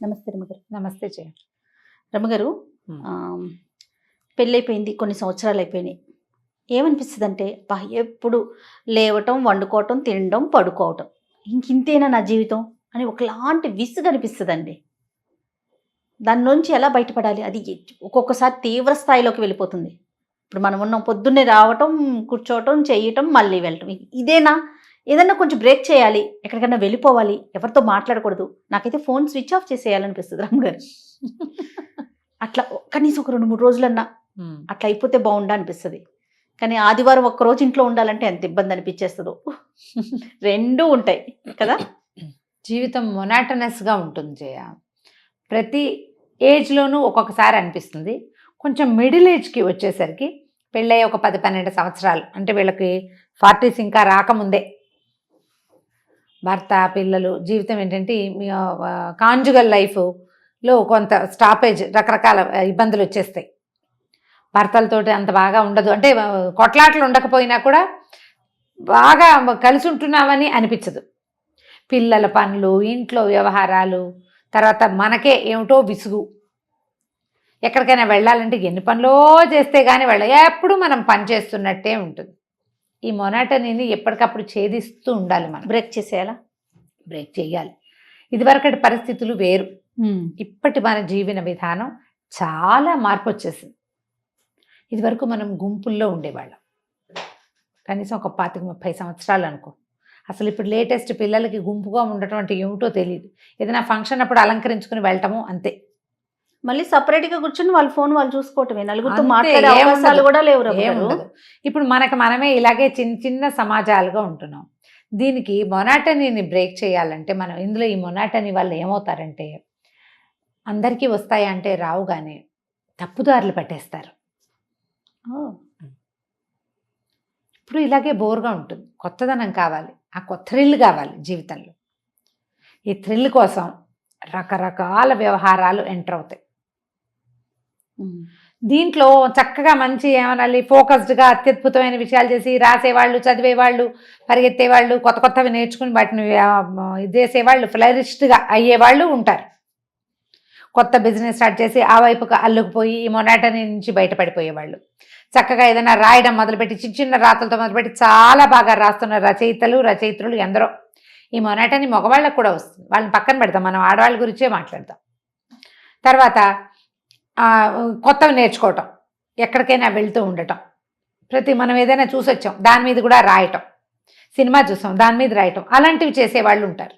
నమస్తే రమగారు. నమస్తే జయ. రమగారు, పెళ్ళైపోయింది, కొన్ని సంవత్సరాలు అయిపోయినాయి. ఏమనిపిస్తుంది అంటే, ఎప్పుడు లేవటం, వండుకోవటం, తినడం, పడుకోవటం, ఇంతేనా నా జీవితం అని ఒకలాంటి విసుగు అనిపిస్తుందండి. దాని నుంచి ఎలా బయటపడాలి? అది ఒక్కొక్కసారి తీవ్ర స్థాయిలోకి వెళ్ళిపోతుంది. ఇప్పుడు మనం ఉన్నాం, పొద్దున్నే రావటం, కూర్చోవటం, చేయటం, మళ్ళీ వెళ్ళటం, ఇదేనా? ఏదన్నా కొంచెం బ్రేక్ చేయాలి, ఎక్కడికైనా వెళ్ళిపోవాలి, ఎవరితో మాట్లాడకూడదు. నాకైతే ఫోన్ స్విచ్ ఆఫ్ చేసేయాలనిపిస్తుంది రమగారు. అట్లా కనీసం ఒక 2-3 రోజులన్నా అట్లా అయిపోతే బాగుండా అనిపిస్తుంది. కానీ ఆదివారం ఒక్కరోజు ఇంట్లో ఉండాలంటే ఎంత ఇబ్బంది అనిపించేస్తుందో. రెండూ ఉంటాయి కదా. జీవితం మొనాటనస్గా ఉంటుంది జయ. ప్రతి ఏజ్లోనూ ఒక్కొక్కసారి అనిపిస్తుంది. కొంచెం మిడిల్ ఏజ్కి వచ్చేసరికి, పెళ్ళయ్యి ఒక 10-12 సంవత్సరాలు అంటే వీళ్ళకి 40s ఇంకా రాకముందే భర్త, పిల్లలు, జీవితం ఏంటంటే కాంజుగల్ లైఫ్లో కొంత స్టాపేజ్, రకరకాల ఇబ్బందులు వచ్చేస్తాయి. భర్తలతోటి అంత బాగా ఉండదు, అంటే కొట్లాటలు ఉండకపోయినా కూడా బాగా కలిసి ఉంటున్నామని అనిపించదు. పిల్లల పనులు, ఇంట్లో వ్యవహారాలు, తర్వాత మనకే ఏమిటో విసుగు. ఎక్కడికైనా వెళ్ళాలంటే ఎన్ని పనులో చేస్తే కానీ ఎప్పుడు మనం పని చేస్తున్నట్టే ఉంటుంది. ఈ మొనాటనీని ఎప్పటికప్పుడు ఛేదిస్తూ ఉండాలి. మనం బ్రేక్ చేసేయాలా? బ్రేక్ చేయాలి. ఇదివరకటి పరిస్థితులు వేరు, ఇప్పటి మన జీవన విధానం చాలా మార్పు వచ్చేసింది. ఇదివరకు మనం గుంపుల్లో ఉండేవాళ్ళం, కనీసం ఒక 25-30 సంవత్సరాలు అనుకో. అసలు ఇప్పుడు లేటెస్ట్ పిల్లలకి గుంపుగా ఉండటం అంటే ఏమిటో తెలియదు. ఏదైనా ఫంక్షన్ అప్పుడు అలంకరించుకుని వెళ్ళటము అంతే. మళ్ళీ సపరేట్గా కూర్చొని వాళ్ళ ఫోన్ వాళ్ళు చూసుకోవటమే, నలుగురితో మాట్లాడే అవకాశాలు కూడా లేవు. ఏముండదు. ఇప్పుడు మనమే ఇలాగే చిన్న చిన్న సమాజాలుగా ఉంటున్నాం. దీనికి మొనాటనీని బ్రేక్ చేయాలంటే మనం ఇందులో ఈ మొనాటనీ వాళ్ళు ఏమవుతారంటే, అందరికీ వస్తాయి అంటే రావు, కానీ తప్పుదారులు పట్టేస్తారు. ఇప్పుడు ఇలాగే బోర్గా ఉంటుంది. కొత్తదనం కావాలి, ఆ కొత్త థ్రిల్ కావాలి జీవితంలో. ఈ థ్రిల్ కోసం రకరకాల వ్యవహారాలు ఎంటర్ అవుతాయి. దీంట్లో చక్కగా మంచి ఏమనాలి, ఫోకస్డ్గా అత్యద్భుతమైన విషయాలు చేసి రాసేవాళ్ళు, చదివేవాళ్ళు, పరిగెత్తేవాళ్ళు, కొత్త కొత్తవి నేర్చుకుని వాటిని చేసేవాళ్ళు, ఫ్లరిస్ట్గా అయ్యేవాళ్ళు ఉంటారు. కొత్త బిజినెస్ స్టార్ట్ చేసి ఆ వైపుకు అల్లుకుపోయి ఈ మొనాటనీ నుంచి బయటపడిపోయేవాళ్ళు. చక్కగా ఏదైనా రాయడం మొదలుపెట్టి, చిన్న చిన్న రాతలతో మొదలుపెట్టి చాలా బాగా రాస్తున్న రచయిత్రులు ఎందరో. ఈ మొనాటనీ మగవాళ్ళకు కూడా వస్తుంది, వాళ్ళని పక్కన పెడతాం, మనం ఆడవాళ్ళ గురించే మాట్లాడతాం. తర్వాత కొత్తవి నేర్చుకోవటం, ఎక్కడికైనా వెళ్తూ ఉండటం, మనం ఏదైనా చూసొచ్చాం దాని మీద కూడా రాయటం, సినిమా చూసాం దాని మీద రాయటం, అలాంటివి చేసేవాళ్ళు ఉంటారు.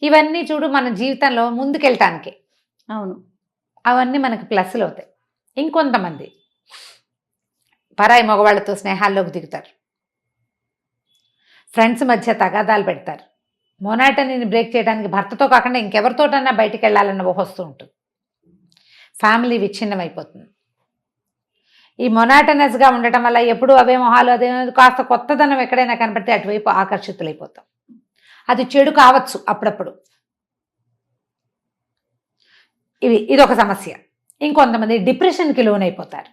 ఇవన్నీ చూడు మన జీవితంలో ముందుకెళ్ళటానికి. అవును, అవన్నీ మనకు ప్లస్లు అవుతాయి. ఇంకొంతమంది పరాయి మగవాళ్ళతో స్నేహాల్లోకి దిగుతారు, ఫ్రెండ్స్ మధ్య తగాదాలు పెడతారు. మొనాటనీని బ్రేక్ చేయడానికి భర్తతో కాకుండా ఇంకెవరితోటన్నా బయటికి వెళ్ళాలన్న వస్తూ ఉంటుంది. ఫ్యామిలీ విచ్ఛిన్నమైపోతుంది. ఈ మొనాటనస్గా ఉండటం వల్ల ఎప్పుడు అవే మొహాలు, అదే కాస్త కొత్తదనం ఎక్కడైనా కనపడితే అటువైపు ఆకర్షితులైపోతాం. అది చెడు కావచ్చు అప్పుడప్పుడు. ఇదొక సమస్య. ఇంకొంతమంది డిప్రెషన్కి లోనైపోతారు.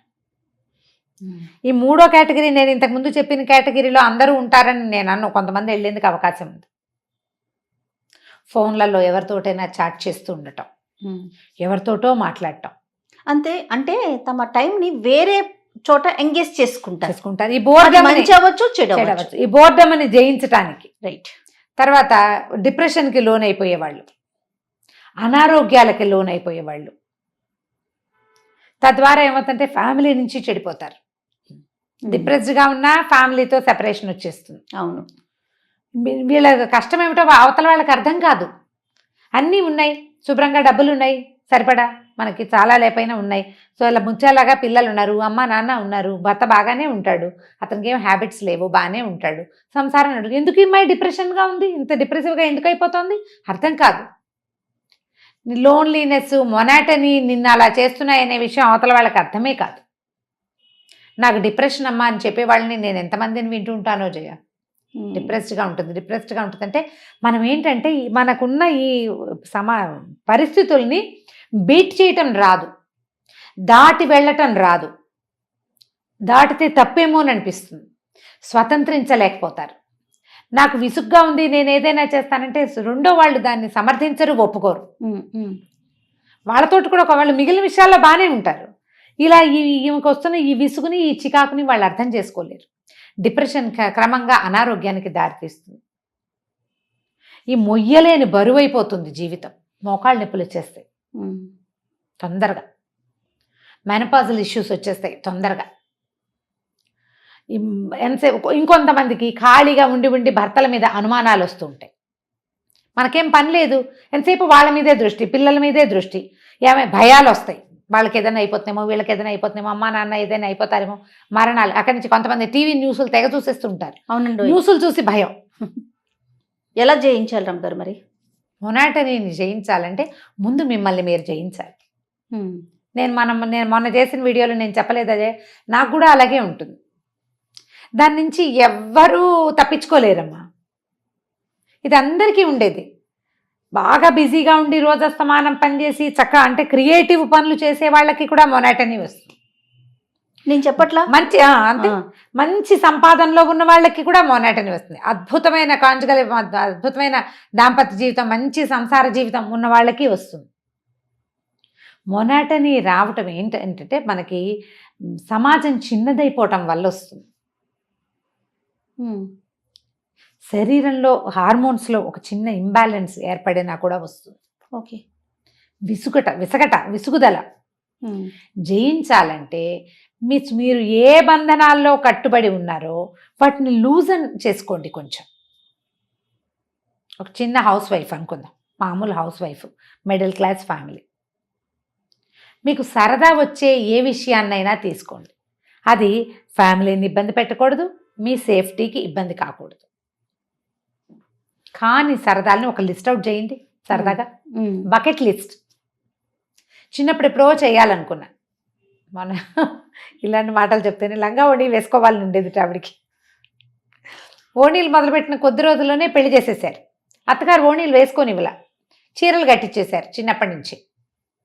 ఈ మూడో కేటగిరీ, నేను ఇంతకుముందు చెప్పిన కేటగిరీలో అందరూ ఉంటారని నేను అన్ను. కొంతమంది వెళ్ళేందుకు అవకాశం ఉంది. ఫోన్లలో ఎవరితోటైనా చాట్ చేస్తూ ఉండటం, ఎవరితోటో మాట్లాడటం, అంతే. అంటే తమ టైంని వేరే చోట ఎంగేజ్ చేసుకుంటారు. ఈ బోర్డమ్ మంచి అవ్వచ్చు, చెడు అవ్వచ్చు. ఈ బోర్డమ్ని జయించడానికి. రైట్. తర్వాత డిప్రెషన్కి లోనైపోయేవాళ్ళు, అనారోగ్యాలకి లోనైపోయేవాళ్ళు. తద్వారా ఏమవుతుందంటే ఫ్యామిలీ నుంచి చెడిపోతారు. డిప్రెస్డ్గా ఉన్నా ఫ్యామిలీతో సెపరేషన్ వచ్చేస్తుంది. అవును, వీళ్ళ కష్టం ఏమిటో అవతల వాళ్ళకి అర్థం కాదు. అన్నీ ఉన్నాయి, శుభ్రంగా డబ్బులు ఉన్నాయి, సరిపడా మనకి చాలా లేపైనా ఉన్నాయి. సో ఇలా ముచ్చేలాగా పిల్లలు ఉన్నారు, అమ్మ నాన్న ఉన్నారు, భర్త బాగానే ఉంటాడు, అతనికి ఏం హ్యాబిట్స్ లేవు, బాగానే ఉంటాడు, సంసారం నడు. ఎందుకు ఈ అమ్మాయి డిప్రెషన్గా ఉంది, ఇంత డిప్రెసివ్గా ఎందుకు అయిపోతుంది అర్థం కాదు. లోన్లీనెస్, మొనాటనీ నిన్ను అలా చేస్తున్నాయనే విషయం అవతల వాళ్ళకి అర్థమే కాదు. నాకు డిప్రెషన్ అమ్మా అని చెప్పేవాళ్ళని నేను ఎంతమందిని వింటూ ఉంటానో జయ. డిప్రెస్డ్గా ఉంటుంది అంటే మనం ఏంటంటే మనకున్న ఈ పరిస్థితుల్ని బీట్ చేయటం రాదు, దాటి వెళ్ళటం రాదు, దాటితే తప్పేమో అని అనిపిస్తుంది, స్వతంత్రించలేకపోతారు. నాకు విసుగ్గా ఉంది, నేను ఏదైనా చేస్తానంటే రెండో వాళ్ళు దాన్ని సమర్థించరు, ఒప్పుకోరు. వాళ్ళతోటి కూడా ఒకవేళ మిగిలిన విషయాల్లో బాగానే ఉంటారు. ఇలా ఈమెకు వస్తున్న ఈ విసుగుని, ఈ చికాకుని వాళ్ళు అర్థం చేసుకోలేరు. డిప్రెషన్ క్రమంగా అనారోగ్యానికి దారితీస్తుంది. ఈ మొయ్యలేని బరువు అయిపోతుంది జీవితం. మోకాళ్ళ నొప్పులు వచ్చేస్తాయి తొందరగా, మెనపాజల్ ఇష్యూస్ వచ్చేస్తాయి తొందరగా. ఎంతసేపు ఇంకొంతమందికి ఖాళీగా ఉండి ఉండి భర్తల మీద అనుమానాలు వస్తూ ఉంటాయి. మనకేం పని లేదు, ఎంతసేపు వాళ్ళ మీదే దృష్టి, పిల్లల మీదే దృష్టి, ఏమే భయాలు వస్తాయి. వాళ్ళకి ఏదైనా అయిపోతున్నామో, వీళ్ళకి ఏదైనా అయిపోతున్నామో, అమ్మా నాన్న ఏదైనా అయిపోతారేమో, మరణాలు. అక్కడి నుంచి కొంతమంది టీవీ న్యూస్లు తెగ చూసేస్తుంటారు. అవునండి, న్యూస్లు చూసి భయం. ఎలా జయించాలి రమ్మగారు మరి? మొనాటనీని జయించాలంటే ముందు మిమ్మల్ని మీరు జయించాలి. నేను మొన్న చేసిన వీడియోలో నేను చెప్పలేదు అదే, నాకు కూడా అలాగే ఉంటుంది. దాని నుంచి ఎవ్వరూ తప్పించుకోలేరమ్మా. ఇది అందరికీ ఉండేది. బాగా బిజీగా ఉండి రోజస్తమానం పనిచేసి అంటే క్రియేటివ్ పనులు చేసే వాళ్ళకి కూడా మొనాటనీ వస్తుంది. నేను చెప్పట్లా, మంచి అంతే, మంచి సంపాదనలో ఉన్న వాళ్ళకి కూడా మొనాటనీ వస్తుంది. అద్భుతమైన అద్భుతమైన దాంపత్య జీవితం, మంచి సంసార జీవితం ఉన్న వాళ్ళకి వస్తుంది. మొనాటనీ రావటం ఏంటంటే మనకి సమాజం చిన్నదైపోవటం వల్ల వస్తుంది. శరీరంలో హార్మోన్స్లో ఒక చిన్న ఇంబ్యాలెన్స్ ఏర్పడినా కూడా వస్తుంది. ఓకే, విసుగుదల జయించాలంటే మీరు ఏ బంధనాల్లో కట్టుబడి ఉన్నారో వాటిని లూజన్ చేసుకోండి. కొంచెం ఒక చిన్న హౌస్ వైఫ్ అనుకుందాం, మామూలు house wife, middle class family. మీకు సరదా వచ్చే ఏ విషయాన్నైనా తీసుకోండి. అది ఫ్యామిలీని ఇబ్బంది పెట్టకూడదు, మీ సేఫ్టీకి ఇబ్బంది కాకూడదు. కానీ సరదాలని ఒక లిస్ట్ అవుట్ చేయండి సరదాగా. బకెట్ లిస్ట్ చిన్నప్పుడు ఎప్పుడో చేయాలనుకున్నా. మన ఇలాంటి మాటలు చెప్తేనే లంగా ఓణీ వేసుకోవాలని ఉండేది ఆవిడికి. ఓణీలు మొదలుపెట్టిన కొద్ది రోజుల్లోనే పెళ్లి చేసేసారు. అత్తగారు ఓణీలు వేసుకొని ఇవ్వలా, చీరలు కట్టించేశారు. చిన్నప్పటి నుంచి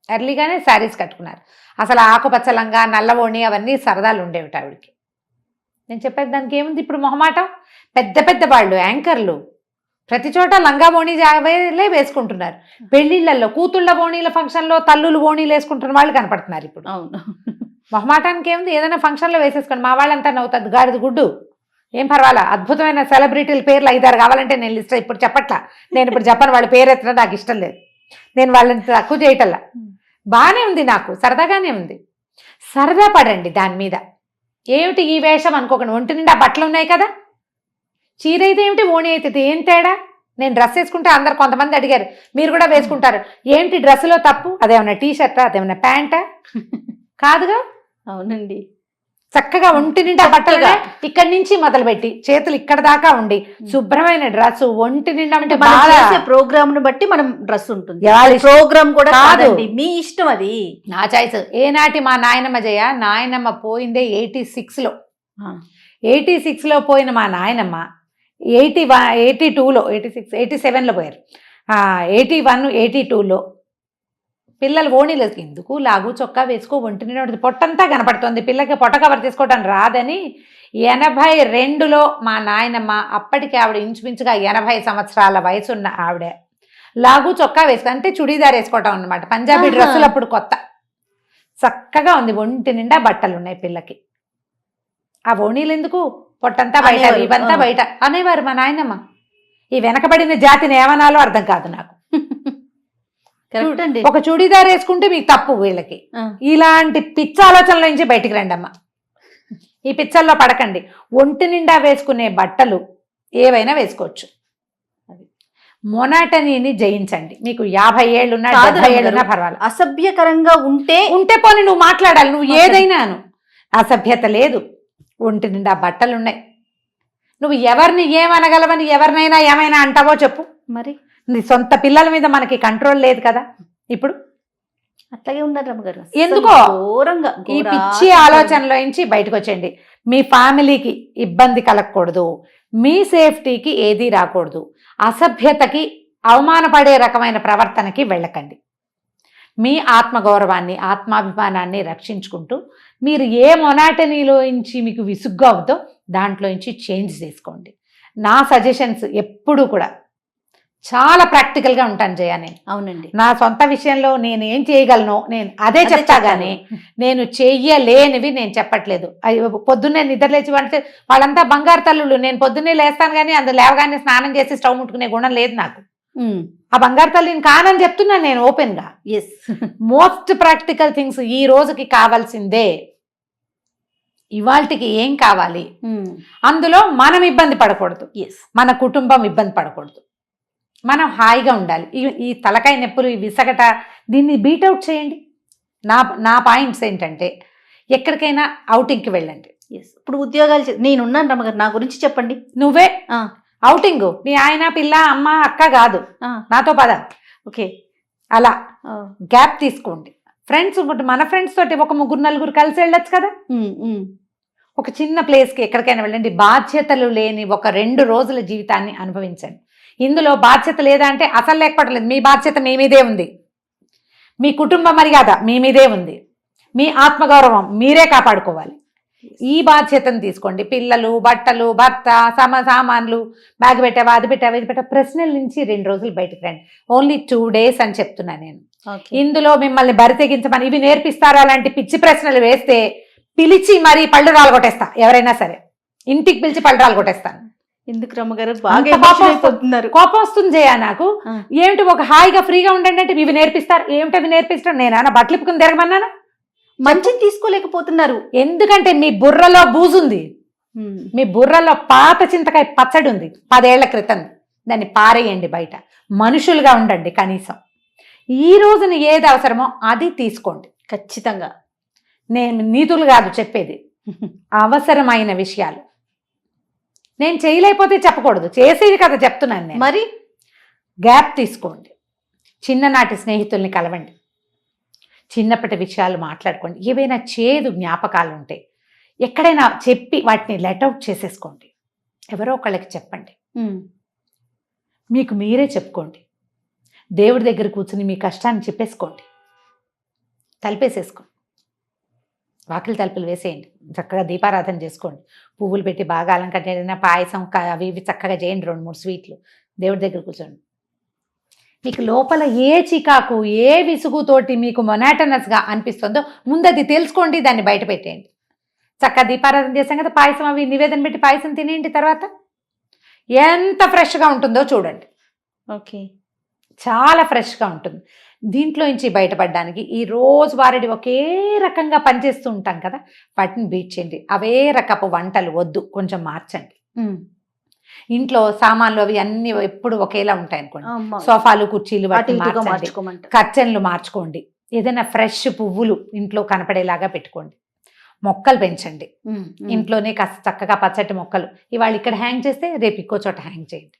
ఎర్లీగానే శారీస్ కట్టుకున్నారు. అసలు ఆకుపచ్చ లంగా, నల్ల ఓణి అవన్నీ సరదాలు ఉండేవి ఆవిడికి. నేను చెప్పేది దానికి ఏముంది ఇప్పుడు మొహమాటం. పెద్ద పెద్ద వాళ్ళు యాంకర్లు ప్రతి చోట లంగా ఓణీలే వేసుకుంటున్నారు. పెళ్లిళ్లలో కూతుళ్ళ ఓణీల ఫంక్షన్లో తల్లులు ఓణీలు వేసుకుంటున్న వాళ్ళు కనపడుతున్నారు ఇప్పుడు. అవును, మొహమాటానికి ఏముంది, ఏదైనా ఫంక్షన్లో వేసేసుకోండి. మా వాళ్ళంతా నవ్వుతుంది, గాడిద గుడ్డు, ఏం పర్వాలా. అద్భుతమైన సెలబ్రిటీల పేర్లు 5-6 కావాలంటే నేను లిస్ట్ ఇప్పుడు చెప్పట్లా. నేను ఇప్పుడు చెప్పను, వాళ్ళ పేరు ఎత్తడం నాకు ఇష్టం లేదు. నేను వాళ్ళని తక్కువ చేయటల్లా. బాగానే ఉంది, నాకు సరదాగానే ఉంది. సరదా పడండి దాని మీద. ఏమిటి ఈ వేషం అనుకోకండి. ఒంటి నిండా బట్టలు ఉన్నాయి కదా, చీర అయితే ఏమిటి, ఓణి అయితే ఏం తేడా. నేను డ్రెస్ వేసుకుంటే అందరు కొంతమంది అడిగారు, మీరు కూడా వేసుకుంటారు, ఏంటి డ్రెస్సులో తప్పు, అదేమన్నా టీషర్టా, అదేమన్నా ప్యాంటా? కాదుగా. అవునండి, చక్కగా ఒంటి నిండా బట్టలుగా ఇక్కడి నుంచి మొదలుపెట్టి చేతులు ఇక్కడ దాకా ఉండి శుభ్రమైన డ్రెస్ ఒంటి నిండా అంటే ప్రోగ్రామ్ ను బట్టి మనం డ్రెస్ ఉంటుంది. ప్రోగ్రామ్ కూడా కాదు, మీ ఇష్టం, అది నా చాయిస్. ఏనాటి మా నాయనమ్మ నాయనమ్మ పోయిందే 86లో. 86లో పోయిన మా నాయనమ్మ 82లో 87లో పోయారు. 81, 82లో పిల్లలు ఓణీలు ఎందుకు లాగు చొక్కా వేసుకో, ఒంటి నిండా పొట్టంతా కనపడుతుంది, పిల్లకి పొట్ట కవర్ తీసుకోవటం రాదని 82లో మా నాయనమ్మ, అప్పటికి ఆవిడ ఇంచుమించుగా 80 సంవత్సరాల వయసున్న ఆవిడ, లాగు చొక్కా వేసుకో అంటే చుడీదార్ వేసుకోవటం అన్నమాట. పంజాబీ డ్రెస్సులు అప్పుడు కొత్త, చక్కగా ఉంది, ఒంటి నిండా బట్టలు ఉన్నాయి పిల్లకి. ఆ ఓణీలు ఎందుకు, పొట్టంతా బయట, ఇవంతా బయట అనేవారు మా నాయనమ్మ. ఈ వెనకబడిన జాతిని ఏమనాలో అర్థం కాదు నాకు. ఒక చుడీదార్ వేసుకుంటే మీకు తప్పు. వీళ్ళకి ఇలాంటి పిచ్చ ఆలోచనల నుంచి బయటికి రండి అమ్మ. ఈ పిచ్చల్లో పడకండి. ఒంటి నిండా వేసుకునే బట్టలు ఏవైనా వేసుకోవచ్చు. మొనాటనీని జయించండి. మీకు 50 ఏళ్ళున్నా 70 ఏళ్ళున్నా పర్వాలేదు. అసభ్యకరంగా ఉంటే పోనీ నువ్వు మాట్లాడాలి, నువ్వు ఏదైనాను. అసభ్యత లేదు, ఒంటి నిండా బట్టలున్నాయి. నువ్వు ఎవరిని ఏమనగలవని ఎవరినైనా ఏమైనా అంటావో చెప్పు. మరి నీ సొంత పిల్లల మీద మనకి కంట్రోల్ లేదు కదా ఇప్పుడు. అట్లాగే ఉన్నారు రమ్మగారు. ఎందుకో ఈ పిచ్చి ఆలోచనలో నుంచి బయటకు వచ్చేయండి. మీ ఫ్యామిలీకి ఇబ్బంది కలగకూడదు, మీ సేఫ్టీకి ఏదీ రాకూడదు, అసభ్యతకి అవమానపడే రకమైన ప్రవర్తనకి వెళ్ళకండి. మీ ఆత్మగౌరవాన్ని, ఆత్మాభిమానాన్ని రక్షించుకుంటూ మీరు ఏ మొనాటనీలో నుంచి మీకు విసుగ్గా అవుతో దాంట్లో నుంచి చేంజ్ చేసుకోండి. నా సజెషన్స్ ఎప్పుడు కూడా చాలా ప్రాక్టికల్గా ఉంటాను జయ. నేను అవునండి. నా సొంత విషయంలో నేను ఏం చేయగలను నేను అదే చెప్తా కానీ నేను చెయ్యలేనివి నేను చెప్పట్లేదు. పొద్దున్నే నిద్రలేచి అంటే వాళ్ళంతా బంగారు తల్లులు. నేను పొద్దున్నే లేస్తాను కానీ అందులో లేవగానే స్నానం చేసి స్టవ్ ముట్టుకునే గుణం లేదు నాకు. ఆ బంగారు తల్లిని కానని చెప్తున్నాను నేను ఓపెన్ గా. ఎస్, మోస్ట్ ప్రాక్టికల్ థింగ్స్ ఈ రోజుకి కావాల్సిందే. ఇవాళకి ఏం కావాలి, అందులో మనం ఇబ్బంది పడకూడదు, ఎస్, మన కుటుంబం ఇబ్బంది పడకూడదు, మనం హాయిగా ఉండాలి. ఈ తలకాయ నొప్పులు, ఈ విసగట, దీన్ని బీట్అవుట్ చేయండి. నా పాయింట్స్ ఏంటంటే ఎక్కడికైనా అవుటింగ్కి వెళ్ళండి. ఎస్. ఇప్పుడు ఉద్యోగాలు నేనున్నాను రమ్మగారు, నా గురించి చెప్పండి. నువ్వే అవుటింగ్, నీ ఆయన పిల్ల అమ్మ అక్క కాదు, నాతో పద. ఓకే, అలా గ్యాప్ తీసుకోండి. ఫ్రెండ్స్ మన ఫ్రెండ్స్ తోటి ఒక 3-4 కలిసి వెళ్ళొచ్చు కదా. ఒక చిన్న ప్లేస్కి ఎక్కడికైనా వెళ్ళండి. బాధ్యతలు లేని ఒక 2 రోజుల జీవితాన్ని అనుభవించండి. ఇందులో బాధ్యత లేదా అంటే అసలు లేకపోవట్లేదు. మీ బాధ్యత మీ మీదే ఉంది, మీ కుటుంబ మర్యాద మీ మీదే ఉంది, మీ ఆత్మగౌరవం మీరే కాపాడుకోవాలి. ఈ బాధ్యతను తీసుకోండి. పిల్లలు, బట్టలు, భర్త, సామాన్లు, బ్యాగ్ పెట్టావా, అది పెట్టావా, ఇది పెట్టావా, ప్రశ్నల నుంచి 2 రోజులు బయటకు రండి. ఓన్లీ 2 days అని చెప్తున్నా నేను. ఇందులో మిమ్మల్ని బరి తెగించమని ఇవి నేర్పిస్తారా అలాంటి పిచ్చి ప్రశ్నలు వేస్తే పిలిచి మరీ పళ్ళు రాలగొట్టేస్తా. ఎవరైనా సరే ఇంటికి పిలిచి పళ్ళు రాలగొట్టేస్తాను. ఎందుకు రమ్మగారు బాగా కోపం వస్తుంది జయ నాకు. ఏమిటి ఒక హాయిగా ఫ్రీగా ఉండండి అంటే ఇవి నేర్పిస్తారు. ఏమిటి అవి నేర్పిస్తారు? నేనా బట్టలు ఇప్పుకుని తిరగమన్నాను? మంచిని తీసుకోలేకపోతున్నారు. ఎందుకంటే మీ బుర్రలో బూజుంది, మీ బుర్రలో పాత చింతకాయ పచ్చడి ఉంది 10 ఏళ్ల క్రితం. దాన్ని పారేయండి బయట. మనుషులుగా ఉండండి కనీసం. ఈ రోజున ఏది అవసరమో అది తీసుకోండి. ఖచ్చితంగా. నేను నీతులు కాదు చెప్పేది, అవసరమైన విషయాలు. నేను చేయలేకపోతే చెప్పకూడదు, చేసేది కదా చెప్తున్నాను నేను. మరి గ్యాప్ తీసుకోండి. చిన్ననాటి స్నేహితుల్ని కలవండి, చిన్నప్పటి విషయాలు మాట్లాడుకోండి. ఏవైనా చేదు జ్ఞాపకాలు ఉంటే ఎక్కడైనా చెప్పి వాటిని లెట్అవుట్ చేసేసుకోండి. ఎవరో ఒకళ్ళకి చెప్పండి, మీకు మీరే చెప్పుకోండి. దేవుడి దగ్గర కూర్చుని మీ కష్టాన్ని చెప్పేసుకోండి. తలుపేసేసుకోండి, వాకిలి తలుపులు వేసేయండి. చక్కగా దీపారాధన చేసుకోండి. పువ్వులు పెట్టి బాగా అలంకరణ, పాయసం అవి ఇవి చక్కగా చేయండి. 2-3 స్వీట్లు దేవుడి దగ్గర కూర్చోండి. మీకు లోపల ఏ చికాకు, ఏ విసుగుతోటి మీకు మొనాటనస్గా అనిపిస్తుందో ముందు అది తెలుసుకోండి, దాన్ని బయట పెట్టేయండి. చక్కగా దీపారాధన చేసాం కదా, పాయసం అవి నివేదన పెట్టి పాయసం తినేయండి. తర్వాత ఎంత ఫ్రెష్గా ఉంటుందో చూడండి. ఓకే, చాలా ఫ్రెష్గా ఉంటుంది. దీంట్లో నుంచి బయటపడడానికి ఈ రోజు వారిని ఒకే రకంగా పనిచేస్తూ ఉంటాం కదా, వాటిని బీట్ చేయండి. అవే రకపు వంటలు వద్దు, కొంచెం మార్చండి. ఇంట్లో సామాన్లు అవి అన్ని ఎప్పుడు ఒకేలా ఉంటాయి అనుకోండి. సోఫాలు, కుర్చీలు కర్టెన్లు మార్చుకోండి. ఏదైనా ఫ్రెష్ పువ్వులు ఇంట్లో కనపడేలాగా పెట్టుకోండి. మొక్కలు పెంచండి. ఇంట్లోనే కాస్త చక్కగా పచ్చటి మొక్కలు ఇవాళ ఇక్కడ హ్యాంగ్ చేస్తే రేపు ఇంకో చోట హ్యాంగ్ చేయండి.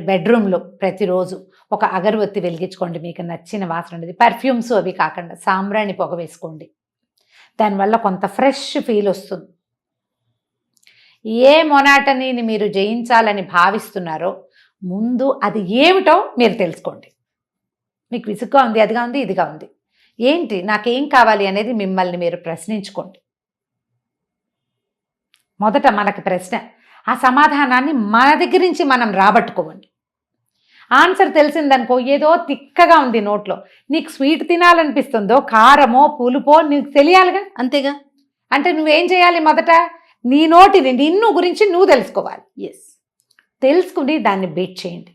బెడ్రూమ్లో ప్రతిరోజు ఒక అగరబత్తి వెలిగించుకోండి. మీకు నచ్చిన వాసన ఉండేది, పర్ఫ్యూమ్స్ అవి కాకుండా సాంబ్రాణి పొగ వేసుకోండి. దానివల్ల కొంత ఫ్రెష్ ఫీల్ వస్తుంది. ఏ మొనాటనీని మీరు జయించాలని భావిస్తున్నారో ముందు అది ఏమిటో మీరు తెలుసుకోండి. మీకు విసుగ్గా ఉంది, అదిగా ఉంది, ఇదిగా ఉంది, ఏంటి నాకేం కావాలి అనేది మిమ్మల్ని మీరు ప్రశ్నించుకోండి. మొదట మనకి ప్రశ్న, ఆ సమాధానాన్ని మన దగ్గర నుంచి మనం రాబట్టుకోండి. ఆన్సర్ తెలిసిందనుకో, ఏదో తిక్కగా ఉంది నోట్లో, నీకు స్వీట్ తినాలనిపిస్తుందో కారమో పులుపో నీకు తెలియాలిగా. అంతేగా. అంటే నువ్వేం చేయాలి? మొదట నీ నోటిని, నిన్ను గురించి నువ్వు తెలుసుకోవాలి. ఎస్, తెలుసుకుని దాన్ని బీట్ చేయండి.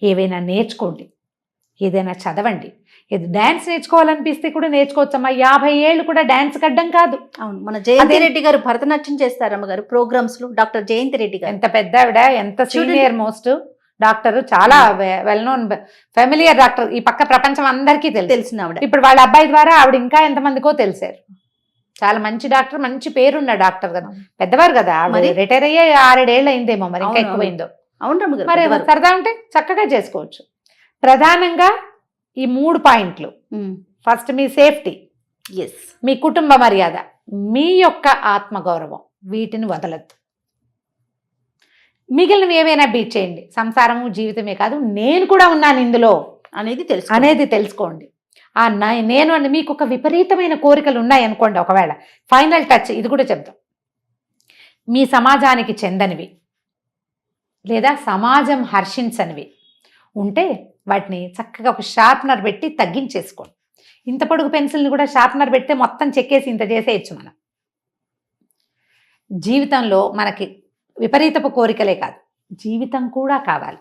ఏవైనా నేర్చుకోండి, ఏదైనా చదవండి. ఏది డ్యాన్స్ నేర్చుకోవాలనిపిస్తే కూడా నేర్చుకోవచ్చమ్మా. 50 ఏళ్ళు కూడా డ్యాన్స్ కడ్డం కాదు. అవును, మన జయంతి రెడ్డి గారు భరతనాట్యం చేస్తారమ్మ గారు ప్రోగ్రామ్స్ లో. డాక్టర్ జయంతి రెడ్డి గారు ఎంత పెద్ద ఆవిడ, ఎంత సీనియర్ మోస్ట్ డాక్టర్, చాలా వెల్ నోన్ ఫెమిలియర్ డాక్టర్. ఈ పక్క ప్రపంచం అందరికీ తెలిసిన ఆవిడ. ఇప్పుడు వాళ్ళ అబ్బాయి ద్వారా ఆవిడ ఇంకా ఎంతమందికో తెలిసారు. చాలా మంచి డాక్టర్, మంచి పేరున్న డాక్టర్ కదా, పెద్దవారు కదా. మరి రిటైర్ అయ్యే 6-7 ఏళ్ళు అయిందేమో, మరి ఇంకా ఎక్కువైందో. అవును, మరి సరదా ఉంటే చక్కగా చేసుకోవచ్చు. ప్రధానంగా ఈ 3 పాయింట్లు. ఫస్ట్ మీ సేఫ్టీ, ఎస్, మీ కుటుంబ మర్యాద, మీ యొక్క ఆత్మగౌరవం, వీటిని వదలద్దు. మిగిలినవి ఏమైనా బీట్ చేయండి. సంసారము జీవితమే కాదు, నేను కూడా ఉన్నాను ఇందులో అనేది తెలుసుకోండి. నేను అని మీకు ఒక విపరీతమైన కోరికలు ఉన్నాయనుకోండి, ఒకవేళ ఫైనల్ టచ్ ఇది కూడా చెప్తాం. మీ సమాజానికి చెందనివి లేదా సమాజం హర్షించనివి ఉంటే వాటిని చక్కగా ఒక షార్ప్నర్ పెట్టి తగ్గించేసుకోండి. ఇంత పొడుగు పెన్సిల్ని కూడా షార్ప్నర్ పెడితే మొత్తం చెక్కేసి ఇంత చేసేయచ్చు మనం. జీవితంలో మనకి విపరీతపు కోరికలే కాదు, జీవితం కూడా కావాలి.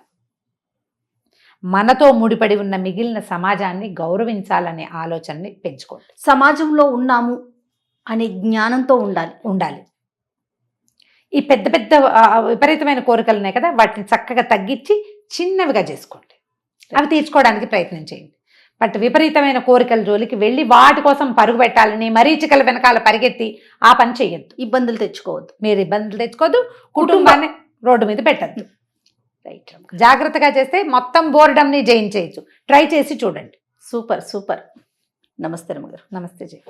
మనతో ముడిపడి ఉన్న మిగిలిన సమాజాన్ని గౌరవించాలనే ఆలోచనని పెంచుకోండి. సమాజంలో ఉన్నాము అనే జ్ఞానంతో ఉండాలి. ఈ పెద్ద పెద్ద విపరీతమైన కోరికలు ఉన్నాయి కదా, వాటిని చక్కగా తగ్గించి చిన్నవిగా చేసుకోండి. అవి తీర్చుకోవడానికి ప్రయత్నం చేయండి. బట్ విపరీతమైన కోరికల జోలికి వెళ్ళి వాటి కోసం పరుగు పెట్టాలని మరీచికల వెనకాల పరిగెత్తి ఆ పని చేయొద్దు. ఇబ్బందులు తెచ్చుకోవద్దు. మీరు ఇబ్బందులు తెచ్చుకోవద్దు, కుటుంబాన్ని రోడ్డు మీద పెట్టద్దు. రైట్. జాగ్రత్తగా చేస్తే మొత్తం బోర్డంని జయించేయచ్చు. ట్రై చేసి చూడండి. సూపర్. నమస్తే రమ్మగారు. నమస్తే జయ.